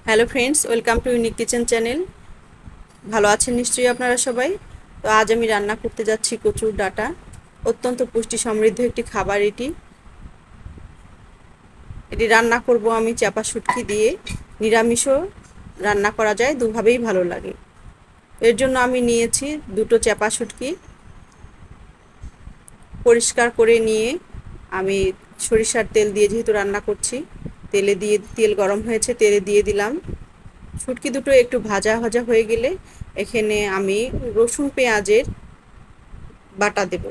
Hello friends, welcome to unique kitchen channel. ভালো আছেন নিশ্চয়ই আপনারা সবাই। তো আজ আমি রান্না করতে যাচ্ছি কচুর ডাঁটা। অত্যন্ত পুষ্টি সমৃদ্ধ একটি খাবার এটি। এটি রান্না করব আমি চাপা শুটকি দিয়ে। নিরামিষও রান্না করা যায়, দুভাবেই ভালো লাগে। এর জন্য আমি নিয়েছি দুটো চাপা শুটকি। পরিষ্কার করে নিয়ে আমি সরিষার তেল দিয়ে যেহেতু রান্না করছি, তেল গরম হয়েছে, তেলে দিয়ে দিলাম। শুটকি দুটো একটু ভাজা ভাজা হয়ে গেলে এখানে আমি রসুন পেঁয়াজের বাটা দেব।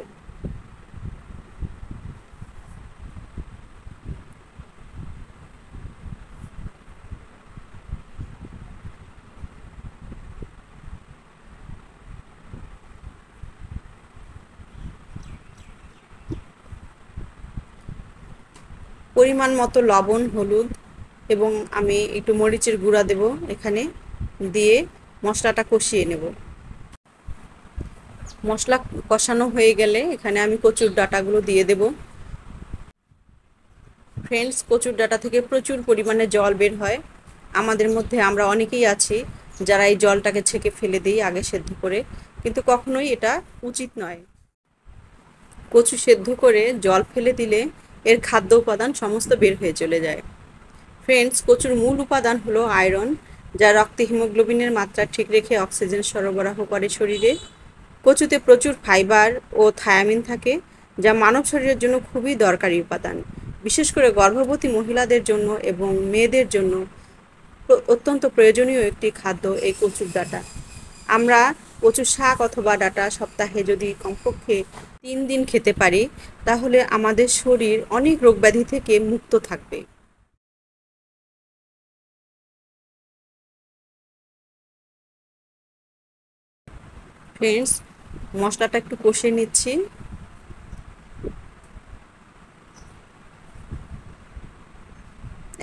পরিমাণ মতো লবণ, হলুদ এবং আমি একটু মরিচের গুঁড়া দেব এখানে, দিয়ে মশলাটা কষিয়ে নেব। মশলা কষানো হয়ে গেলে এখানে আমি কচুর ডাঁটাগুলো দিয়ে দেব। ফ্রেন্ডস, কচুর ডাঁটা থেকে প্রচুর পরিমাণে জল বের হয়। আমাদের মধ্যে আমরা অনেকেই আছি যারা এই জলটাকে ছেঁকে ফেলে দিই আগে সেদ্ধ করে, কিন্তু কখনোই এটা উচিত নয়। কচু সেদ্ধ করে জল ফেলে দিলে এর খাদ্য উপাদান সমস্ত বের হয়ে চলে যায়। ফ্রেন্ডস, কচুর মূল উপাদান হলো আয়রন, যা রক্তে হিমোগ্লোবিনের মাত্রা ঠিক রেখে অক্সিজেন সরবরাহ করে শরীরে। কচুতে প্রচুর ফাইবার ও থায়ামিন থাকে, যা মানব শরীরের জন্য খুবই দরকারি উপাদান। বিশেষ করে গর্ভবতী মহিলাদের জন্য এবং মেয়েদের জন্য অত্যন্ত প্রয়োজনীয় একটি খাদ্য এই কচুর ডাঁটা। আমরা কচুর শাক অথবা ডাঁটা সপ্তাহে যদি কমপক্ষে 3 দিন খেতে পারি, তাহলে আমাদের শরীর অনেক রোগব্যাধি থেকে মুক্ত থাকবে। ফ্রেন্ডস, মশলাটা একটু কষে নিচ্ছি।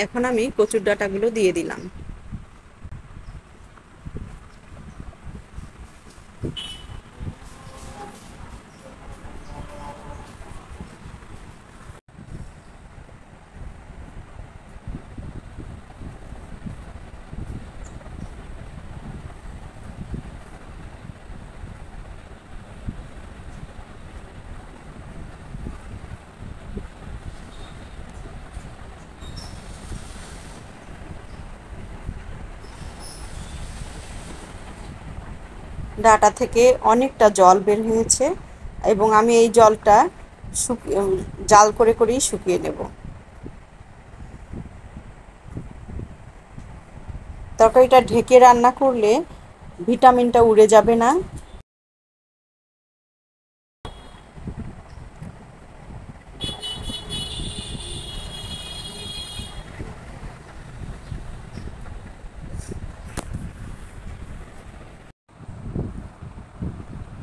এখন আমি কচুর ডাঁটাগুলো দিয়ে দিলাম। ডাঁটা থেকে অনেকটা জল বের হয়েছে এবং আমি এই জলটা জাল করেই শুকিয়ে নেব। তরকারিটা ঢেকে রান্না করলে ভিটামিনটা উড়ে যাবে না।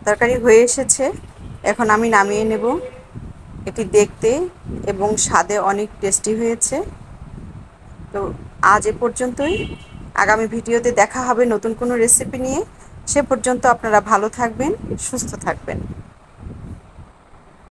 তরকারি হয়ে এসেছে, এখন আমি নামিয়ে নেব। এটি দেখতে এবং স্বাদে অনেক টেস্টি হয়েছে। তো আজ এ পর্যন্তই। আগামী ভিডিওতে দেখা হবে নতুন কোনো রেসিপি নিয়ে। সে পর্যন্ত আপনারা ভালো থাকবেন, সুস্থ থাকবেন।